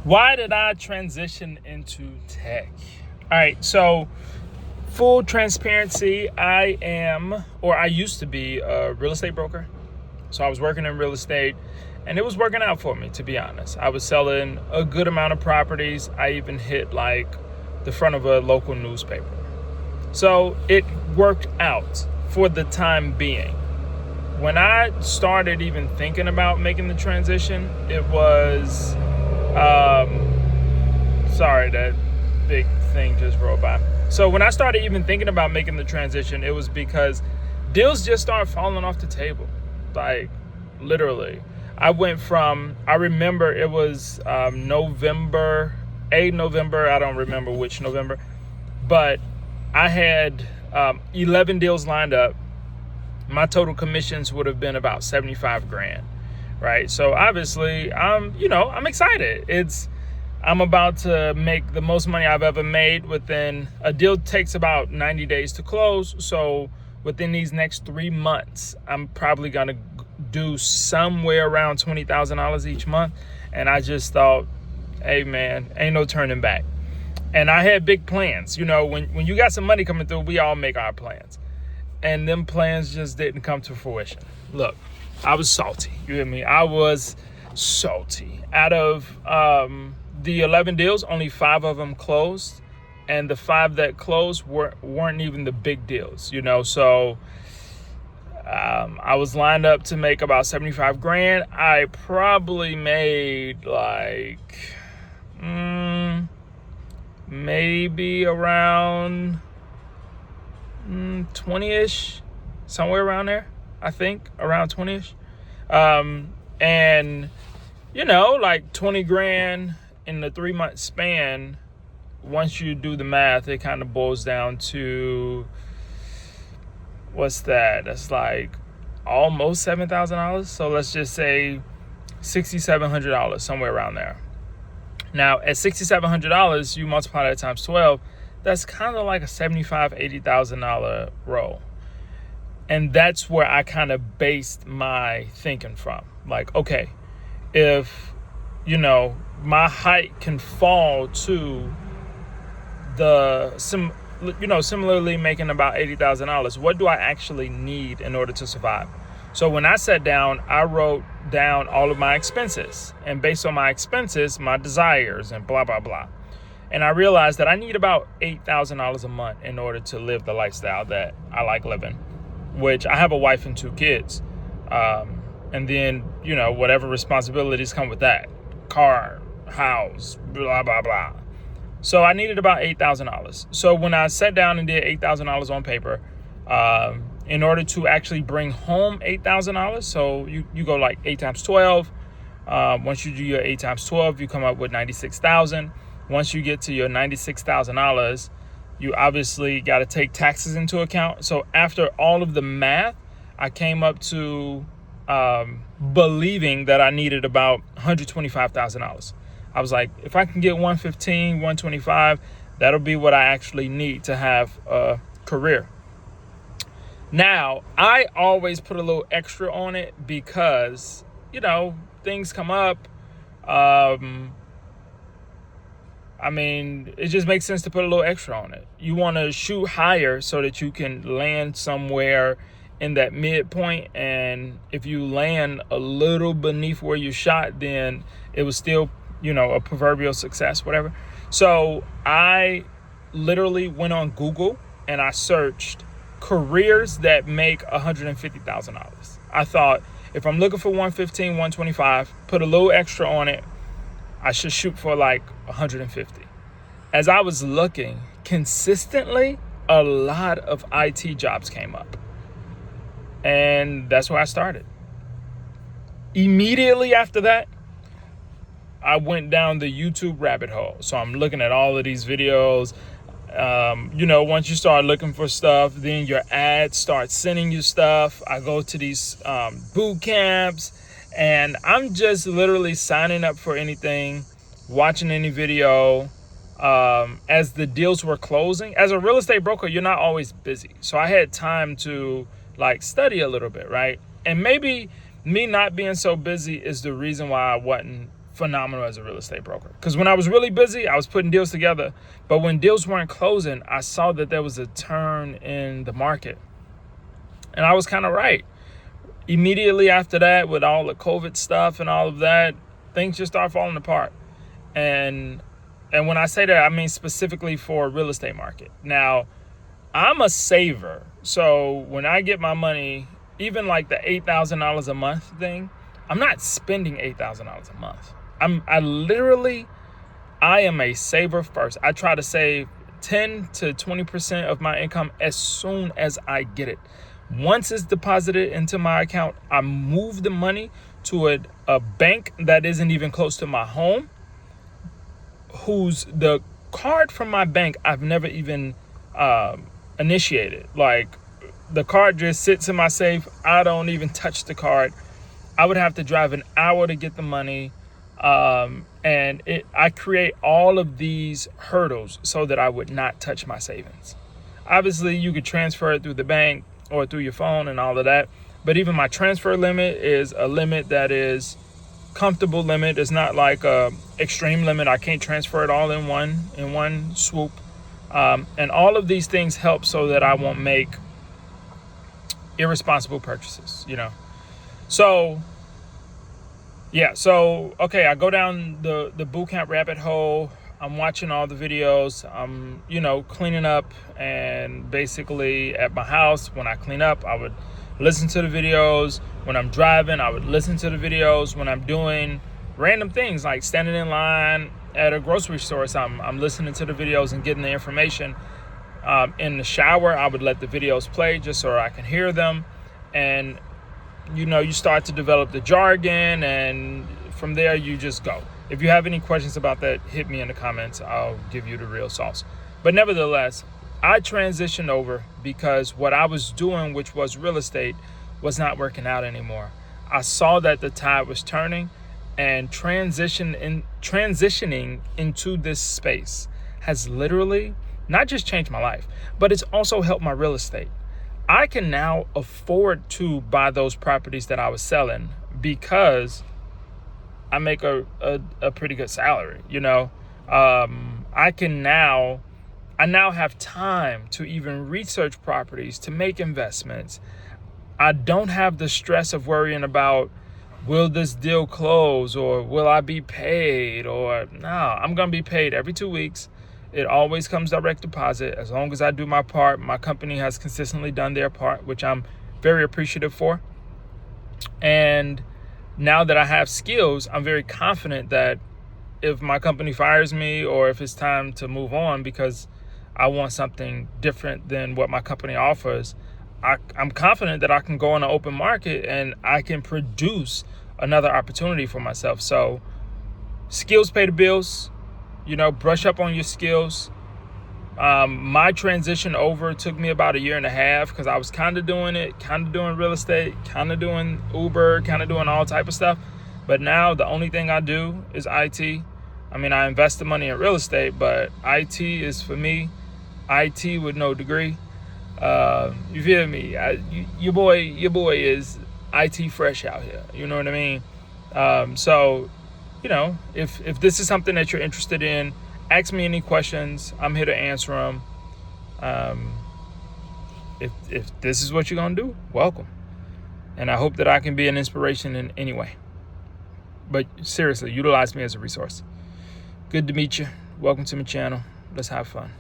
Why did I transition into tech? All right, so full transparency, I used to be a real estate broker. So I was working in real estate and it was working out for me, to be honest. I was selling a good amount of properties. I even hit like the front of a local newspaper. So it worked out for the time being. When I started even thinking about making the transition, it was, sorry, that big thing just rolled by. So when I started even thinking about making the transition, it was because deals just started falling off the table. Like, literally. I remember it was November, I don't remember which November, but I had 11 deals lined up. My total commissions would have been about 75 grand, right? So obviously, I'm excited. I'm about to make the most money I've ever made within a deal. Takes about 90 days to close. So within these next 3 months, I'm probably going to do somewhere around $20,000 each month. And I just thought, hey man, ain't no turning back. And I had big plans. When you got some money coming through, we all make our plans. And them plans just didn't come to fruition. Look, I was salty. You hear me? I was salty. Out of the 11 deals, only 5 of them closed. And the 5 that closed weren't even the big deals, So I was lined up to make about 75 grand. I probably made like maybe around 20-ish, somewhere around there. I think around 20-ish. And like 20 grand in the 3-month span, once you do the math, it kind of boils down to, what's that? That's like almost $7,000. So let's just say $6,700, somewhere around there. Now at $6,700, you multiply that times 12, that's kind of like a $75,000, $80,000 roll. And that's where I kind of based my thinking from. Like, okay, if, my height can fall to similarly making about $80,000, what do I actually need in order to survive? So when I sat down, I wrote down all of my expenses. And based on my expenses, my desires and blah, blah, blah. And I realized that I need about $8,000 a month in order to live the lifestyle that I like living, which I have a wife and 2 kids. And then, whatever responsibilities come with that. Car, house, blah, blah, blah. So I needed about $8,000. So when I sat down and did $8,000 on paper, in order to actually bring home $8,000, so you go like 8 times 12. Once you do your 8 times 12, you come up with $96,000. Once you get to your $96,000, you obviously got to take taxes into account. So after all of the math, I came up to believing that I needed about $125,000. I was like, if I can get 115, 125, that'll be what I actually need to have a career. Now, I always put a little extra on it because, things come up. It just makes sense to put a little extra on it. You want to shoot higher so that you can land somewhere in that midpoint. And if you land a little beneath where you shot, then it was still, a proverbial success, whatever. So I literally went on Google and I searched careers that make $150,000. I thought, if I'm looking for 115, 125, put a little extra on it, I should shoot for like 150. As I was looking consistently, a lot of IT jobs came up. And that's where I started. Immediately after that, I went down the YouTube rabbit hole. So I'm looking at all of these videos. Once you start looking for stuff, then your ads start sending you stuff. I go to these boot camps, and I'm just literally signing up for anything, watching any video. As the deals were closing, as a real estate broker, you're not always busy. So I had time to study a little bit, right? And maybe me not being so busy is the reason why I wasn't phenomenal as a real estate broker. Because when I was really busy, I was putting deals together. But when deals weren't closing, I saw that there was a turn in the market. And I was kind of right. Immediately after that, with all the COVID stuff and all of that, things just start falling apart. And when I say that, I mean specifically for real estate market. Now, I'm a saver. So when I get my money, even like the $8,000 a month thing, I'm not spending $8,000 a month. I am a saver first. I try to save 10 to 20% of my income as soon as I get it. Once it's deposited into my account, I move the money to a bank that isn't even close to my home, whose the card from my bank I've never even initiated. Like, the card just sits in my safe. I don't even touch the card. I would have to drive an hour to get the money. And I create all of these hurdles so that I would not touch my savings. Obviously, you could transfer it through the bank or through your phone and all of that. But even my transfer limit is a limit that is comfortable limit. It's not like a extreme limit. I can't transfer it all in one swoop. And all of these things help so that I won't make irresponsible purchases, So, yeah. So, okay, I go down the bootcamp rabbit hole. I'm watching all the videos. I'm, cleaning up, and basically at my house, when I clean up, I would listen to the videos. When I'm driving, I would listen to the videos. When I'm doing random things like standing in line at a grocery store, so I'm listening to the videos and getting the information. In the shower, I would let the videos play just so I can hear them. And, you start to develop the jargon, and from there you just go. If you have any questions about that, hit me in the comments. I'll give you the real sauce. But nevertheless, I transitioned over because what I was doing, which was real estate, was not working out anymore. I saw that the tide was turning, and transitioning into this space has literally not just changed my life, but it's also helped my real estate. I can now afford to buy those properties that I was selling because I make a pretty good salary, I now have time to even research properties, to make investments. I don't have the stress of worrying about, will this deal close, or will I be paid, or no, I'm going to be paid every 2 weeks. It always comes direct deposit. As long as I do my part, my company has consistently done their part, which I'm very appreciative for. And now that I have skills, I'm very confident that if my company fires me, or if it's time to move on because I want something different than what my company offers, I'm confident that I can go on an open market and I can produce another opportunity for myself. So skills pay the bills. Brush up on your skills. My transition over took me about 1.5 years because I was kind of doing real estate, kind of doing Uber, kind of doing all type of stuff. But now the only thing I do is IT. I mean, I invest the money in real estate, but IT is for me. IT with no degree. You feel me? Your boy is IT fresh out here. You know what I mean? So, if this is something that you're interested in, ask me any questions. I'm here to answer them. If this is what you're going to do, welcome. And I hope that I can be an inspiration in any way. But seriously, utilize me as a resource. Good to meet you. Welcome to my channel. Let's have fun.